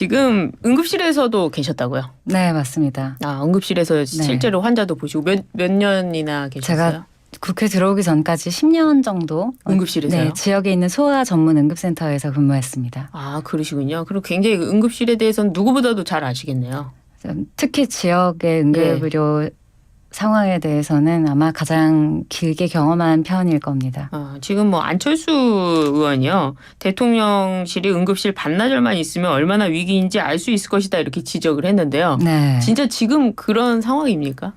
지금 응급실에서도 계셨다고요? 네, 맞습니다. 아, 응급실에서 네. 실제로 환자도 보시고 몇 년이나 계셨어요? 제가 국회 들어오기 전까지 10년 정도 응급실에서요? 네, 지역에 있는 소아 전문 응급센터에서 근무했습니다. 아, 그러시군요. 그리고 굉장히 응급실에 대해서는 누구보다도 잘 아시겠네요. 특히 지역의 응급의료 상황에 대해서는 아마 가장 길게 경험한 편일 겁니다. 지금 뭐 안철수 의원이요. 대통령실이 응급실 반나절만 있으면 얼마나 위기인지 알 수 있을 것이다 이렇게 지적을 했는데요. 네. 진짜 지금 그런 상황입니까?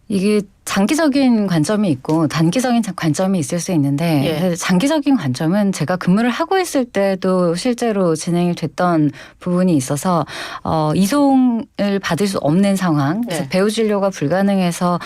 이게 장기적인 관점이 있고 단기적인 관점이 있을 수 있는데 장기적인 관점은 제가 근무를 하고 있을 때도 실제로 진행이 됐던 부분이 있어서 이송을 받을 수 없는 상황, 그래서 배후 진료가 불가능해서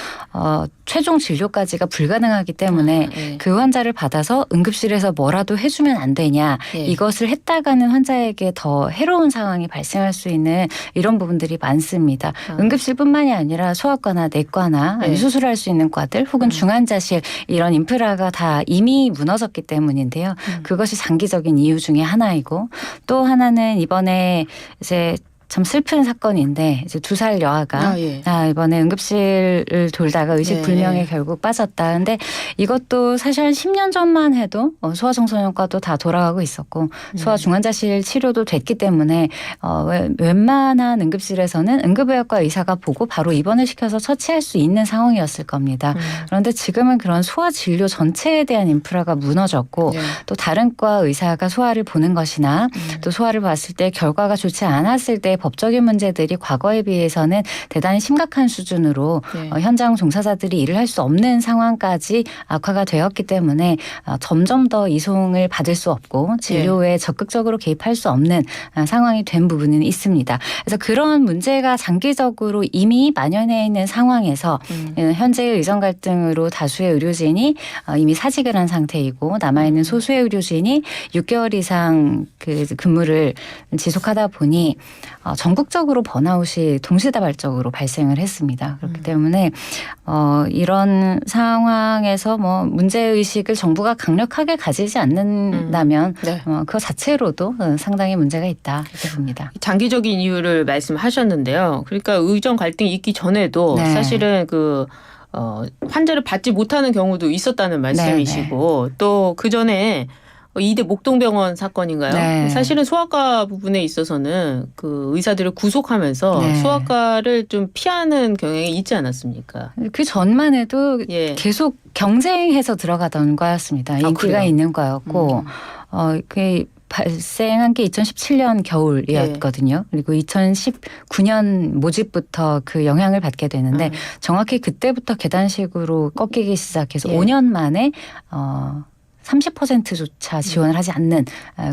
최종 진료까지가 불가능하기 때문에 그 환자를 받아서 응급실에서 뭐라도 해주면 안 되냐, 이것을 했다가는 환자에게 더 해로운 상황이 발생할 수 있는 이런 부분들이 많습니다. 응급실뿐만이 아니라 소아과나 내과나 수술할 수 있는 과들 혹은 중환자실 이런 인프라가 다 이미 무너졌기 때문인데요. 그것이 장기적인 이유 중에 하나이고, 또 하나는 이번에 이제 참 슬픈 사건인데 이제 2살 여아가 이번에 응급실을 돌다가 의식불명에 결국 빠졌다. 근데 이것도 사실 한 10년 전만 해도 소아청소년과도 다 돌아가고 있었고 소아중환자실 치료도 됐기 때문에 웬만한 응급실에서는 응급의학과 의사가 보고 바로 입원을 시켜서 처치할 수 있는 상황이었을 겁니다. 그런데 지금은 그런 소아 진료 전체에 대한 인프라가 무너졌고 또 다른 과 의사가 소아를 보는 것이나 또 소아를 봤을 때 결과가 좋지 않았을 때 법적인 문제들이 과거에 비해서는 대단히 심각한 수준으로 현장 종사자들이 일을 할 수 없는 상황까지 악화가 되었기 때문에 점점 더 이송을 받을 수 없고 진료에 적극적으로 개입할 수 없는 상황이 된 부분은 있습니다. 그래서 그런 문제가 장기적으로 이미 만연해 있는 상황에서 현재의 의정 갈등으로 다수의 의료진이 이미 사직을 한 상태이고 남아있는 소수의 의료진이 6개월 이상 그 근무를 지속하다 보니 전국적으로 번아웃이 동시다발적으로 발생을 했습니다. 그렇기 때문에 이런 상황에서 뭐 문제의식을 정부가 강력하게 가지지 않는다면 그거 자체로도 상당히 문제가 있다 이렇게 봅니다. 장기적인 이유를 말씀하셨는데요. 그러니까 의정 갈등이 있기 전에도 사실은 환자를 받지 못하는 경우도 있었다는 말씀이시고 또 그전에 이대 목동병원 사건인가요? 사실은 소아과 부분에 있어서는 그 의사들을 구속하면서 소아과를 좀 피하는 경향이 있지 않았습니까? 그 전만 해도 계속 경쟁해서 들어가던 과였습니다. 인기가 있는 과였고 그 발생한 게 2017년 겨울이었거든요. 그리고 2019년 모집부터 그 영향을 받게 되는데 정확히 그때부터 계단식으로 꺾이기 시작해서 5년 만에 30%조차 지원을 하지 않는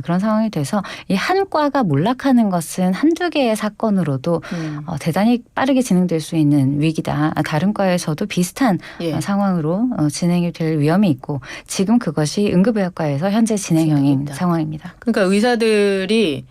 그런 상황이 돼서 이 한 과가 몰락하는 것은 한두 개의 사건으로도 대단히 빠르게 진행될 수 있는 위기다. 다른 과에서도 비슷한 상황으로 진행이 될 위험이 있고 지금 그것이 응급의학과에서 현재 진행형인 상황입니다. 그러니까 의사들이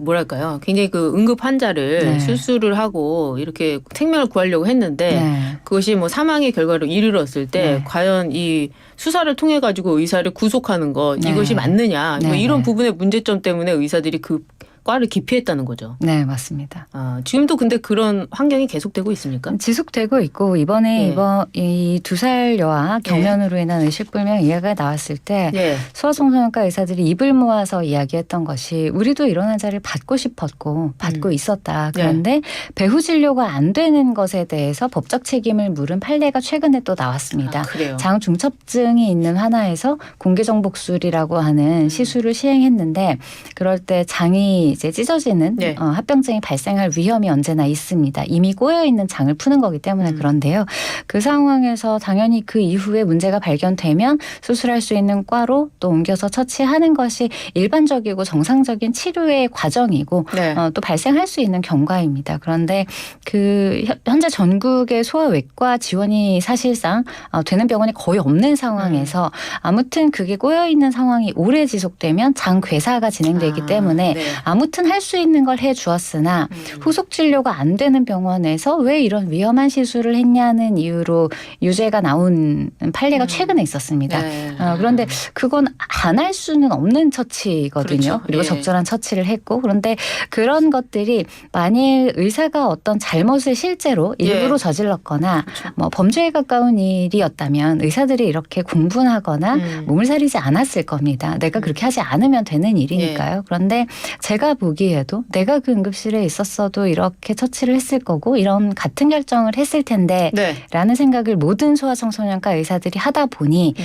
뭐랄까요. 굉장히 그 응급 환자를 수술을 하고 이렇게 생명을 구하려고 했는데 그것이 뭐 사망의 결과로 이르렀을 때 과연 이 수사를 통해 가지고 의사를 구속하는 것 이것이 맞느냐. 뭐 이런 부분의 문제점 때문에 의사들이 그 과를 기피했다는 거죠. 네, 맞습니다. 지금도 근데 그런 환경이 계속되고 있습니까? 지속되고 있고 이번에 이 2살 여아 경련으로 인한 의식불명 이야기가 나왔을 때 소아청소년과 의사들이 입을 모아서 이야기했던 것이 우리도 이런 환자를 받고 싶었고 받고 있었다. 그런데 배후 진료가 안 되는 것에 대해서 법적 책임을 물은 판례가 최근에 또 나왔습니다. 장중첩증이 있는 하나에서 공기정복술이라고 하는 시술을 시행했는데 그럴 때 장이 이제 찢어지는 합병증이 발생할 위험이 언제나 있습니다. 이미 꼬여 있는 장을 푸는 거기 때문에 그런데요. 그 상황에서 당연히 그 이후에 문제가 발견되면 수술할 수 있는 과로 또 옮겨서 처치하는 것이 일반적이고 정상적인 치료의 과정이고 또 발생할 수 있는 경과입니다. 그런데 그 현재 전국의 소아외과 지원이 사실상 되는 병원이 거의 없는 상황에서 아무튼 그게 꼬여 있는 상황이 오래 지속되면 장 괴사가 진행되기 때문에 아무 아무튼 할 수 있는 걸 해주었으나 후속 진료가 안 되는 병원에서 왜 이런 위험한 시술을 했냐는 이유로 유죄가 나온 판례가 최근에 있었습니다. 네. 그런데 그건 안 할 수는 없는 처치거든요. 그렇죠. 그리고 예. 적절한 처치를 했고 그런데 그런 것들이 만일 의사가 어떤 잘못을 실제로 일부러 예. 저질렀거나 그렇죠. 뭐 범죄에 가까운 일이었다면 의사들이 이렇게 공분하거나 몸을 사리지 않았을 겁니다. 내가 그렇게 하지 않으면 되는 일이니까요. 예. 그런데 제가 보기에도 내가 그 응급실에 있었어도 이렇게 처치를 했을 거고 이런 같은 결정을 했을 텐데 네. 라는 생각을 모든 소아청소년과 의사들이 하다 보니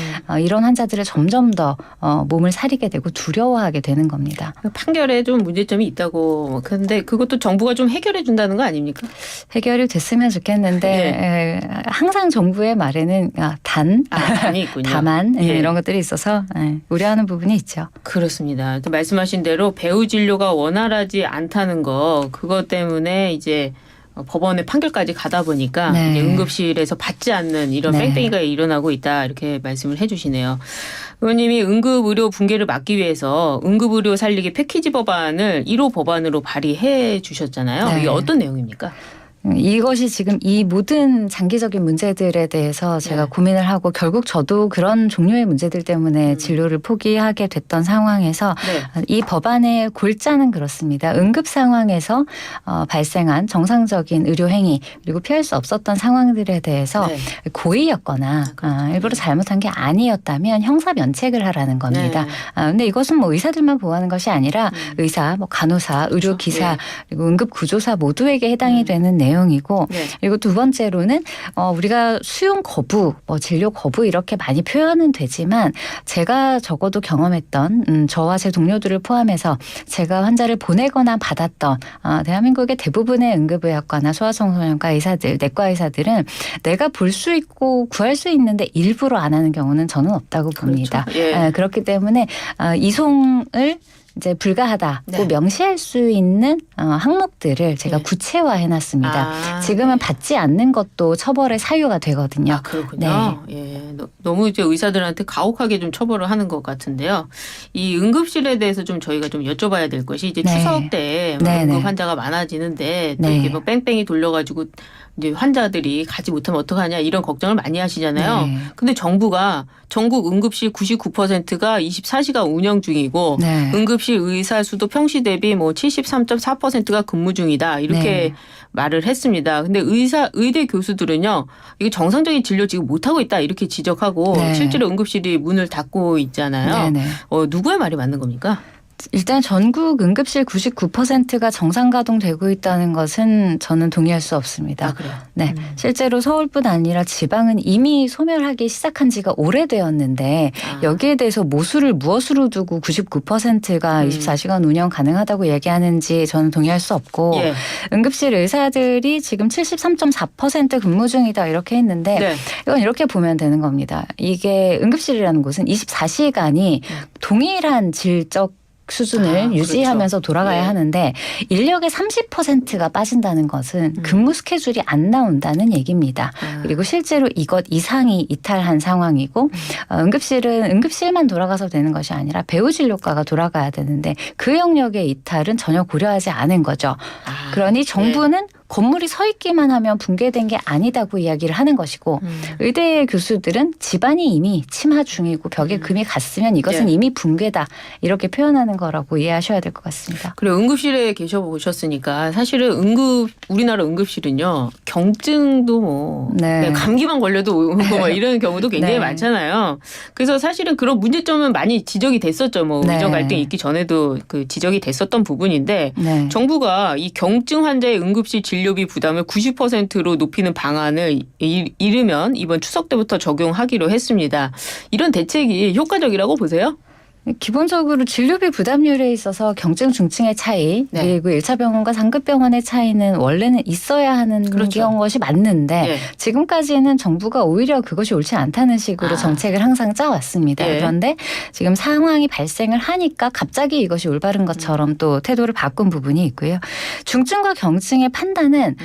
이런 환자들을 점점 더 몸을 사리게 되고 두려워하게 되는 겁니다. 판결에 좀 문제점이 있다고. 근데 그것도 정부가 좀 해결해 준다는 거 아닙니까? 해결이 됐으면 좋겠는데 항상 정부의 말에는 단이 있군요. 다만 예. 이런 것들이 있어서 우려하는 부분이 있죠. 그렇습니다. 또 말씀하신 대로 배후 진료가 원활하지 않다는 거 그것 때문에 이제 법원의 판결까지 가다 보니까 네. 이제 응급실에서 받지 않는 이런 네. 뺑뺑이가 일어나고 있다 이렇게 말씀을 해주시네요. 의원님이 응급의료 붕괴를 막기 위해서 응급의료 살리기 패키지 법안을 1호 법안으로 발의해 주셨잖아요. 네. 이게 어떤 내용입니까? 이것이 지금 이 모든 장기적인 문제들에 대해서 제가 네. 고민을 하고 결국 저도 그런 종류의 문제들 때문에 진료를 포기하게 됐던 상황에서 네. 이 법안의 골자는 그렇습니다. 응급 상황에서 발생한 정상적인 의료 행위 그리고 피할 수 없었던 상황들에 대해서 네. 고의였거나 일부러 잘못한 게 아니었다면 형사 면책을 하라는 겁니다. 네. 근데 이것은 뭐 의사들만 보호하는 것이 아니라 의사, 뭐 간호사, 의료 기사 네. 그리고 응급 구조사 모두에게 해당이 되는 내용이고 네. 그리고 두 번째로는 우리가 수용 거부, 뭐 진료 거부 이렇게 많이 표현은 되지만 제가 적어도 경험했던 저와 제 동료들을 포함해서 제가 환자를 보내거나 받았던 대한민국의 대부분의 응급의학과나 소아청소년과 의사들, 내과 의사들은 내가 볼 수 있고 구할 수 있는데 일부러 안 하는 경우는 저는 없다고 봅니다. 그렇죠. 예. 그렇기 때문에 이송을 이제 불가하다고 네. 명시할 수 있는 항목들을 제가 네. 구체화해놨습니다. 지금은 받지 않는 것도 처벌의 사유가 되거든요. 그렇군요. 예, 너무 이제 의사들한테 가혹하게 좀 처벌을 하는 것 같은데요. 이 응급실에 대해서 좀 저희가 좀 여쭤봐야 될 것이 이제 네. 추석 때 네, 응급 네. 환자가 많아지는데 또 네. 이렇게 뭐 뺑뺑이 돌려가지고 이제 환자들이 가지 못하면 어떡하냐 이런 걱정을 많이 하시잖아요. 네. 근데 정부가 전국 응급실 99%가 24시간 운영 중이고 네. 응급실 의사 수도 평시 대비 뭐 73.4%가 근무 중이다 이렇게 네. 말을 했습니다. 근데 의대 교수들은요, 이게 정상적인 진료 지금 못 하고 있다 이렇게 지적하고 네. 실제로 응급실이 문을 닫고 있잖아요. 네네. 누구의 말이 맞는 겁니까? 일단 전국 응급실 99%가 정상 가동되고 있다는 것은 저는 동의할 수 없습니다. 그래요. 네, 실제로 서울뿐 아니라 지방은 이미 소멸하기 시작한 지가 오래되었는데 여기에 대해서 모수를 무엇으로 두고 99%가 24시간 운영 가능하다고 얘기하는지 저는 동의할 수 없고 예. 응급실 의사들이 지금 73.4% 근무 중이다 이렇게 했는데 네. 이건 이렇게 보면 되는 겁니다. 이게 응급실이라는 곳은 24시간이 동일한 질적 수준을 유지하면서 그렇죠. 돌아가야 예. 하는데 인력의 30%가 빠진다는 것은 근무 스케줄이 안 나온다는 얘기입니다. 그리고 실제로 이것 이상이 이탈한 상황이고 응급실은 응급실만 돌아가서 되는 것이 아니라 배후 진료과가 돌아가야 되는데 그 영역의 이탈은 전혀 고려하지 않은 거죠. 그러니 정부는 건물이 서 있기만 하면 붕괴된 게 아니다고 이야기를 하는 것이고 의대 교수들은 집안이 이미 침하 중이고 벽에 금이 갔으면 이것은 네. 이미 붕괴다 이렇게 표현하는 거라고 이해하셔야 될 것 같습니다. 그리고 응급실에 계셔보셨으니까 사실은 우리나라 응급실은요 경증도 뭐 네. 감기만 걸려도 오고 뭐 이런 경우도 굉장히 네. 많잖아요. 그래서 사실은 그런 문제점은 많이 지적이 됐었죠. 뭐 네. 의정 갈등이 있기 전에도 그 지적이 됐었던 부분인데 네. 정부가 이 경증 환자의 응급실 진료비 부담을 90%로 높이는 방안을 이르면 이번 추석 때부터 적용하기로 했습니다. 이런 대책이 효과적이라고 보세요? 기본적으로 진료비 부담률에 있어서 경증 중증의 차이 네. 그리고 1차 병원과 상급 병원의 차이는 원래는 있어야 하는 그렇죠. 것이 맞는데 예. 지금까지는 정부가 오히려 그것이 옳지 않다는 식으로 정책을 항상 짜왔습니다. 예. 그런데 지금 상황이 발생을 하니까 갑자기 이것이 올바른 것처럼 또 태도를 바꾼 부분이 있고요. 중증과 경증의 판단은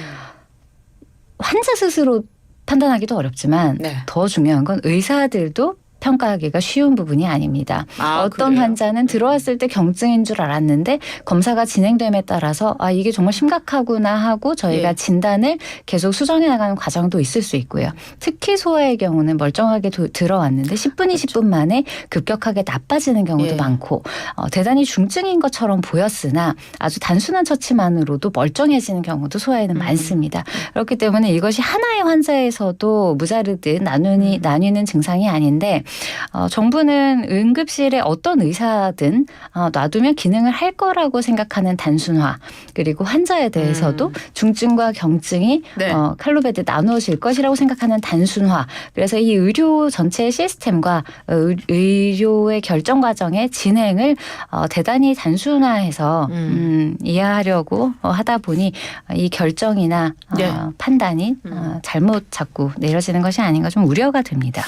환자 스스로 판단하기도 어렵지만 네. 더 중요한 건 의사들도 평가하기가 쉬운 부분이 아닙니다. 어떤 그래요? 환자는 들어왔을 때 경증인 줄 알았는데 검사가 진행됨에 따라서 이게 정말 심각하구나 하고 저희가 예. 진단을 계속 수정해 나가는 과정도 있을 수 있고요. 특히 소아의 경우는 멀쩡하게 들어왔는데 10분, 20분 만에 급격하게 나빠지는 경우도 예. 많고 대단히 중증인 것처럼 보였으나 아주 단순한 처치만으로도 멀쩡해지는 경우도 소아에는 많습니다. 그렇기 때문에 이것이 하나의 환자에서도 무자르듯 나뉘는 증상이 아닌데 정부는 응급실에 어떤 의사든 놔두면 기능을 할 거라고 생각하는 단순화 그리고 환자에 대해서도 중증과 경증이 네. 칼로베드 나누어질 것이라고 생각하는 단순화. 그래서 이 의료 전체의 시스템과 의료의 결정 과정의 진행을 대단히 단순화해서 이해하려고 하다 보니 이 결정이나 네. 판단이 잘못 자꾸 내려지는 것이 아닌가 좀 우려가 됩니다.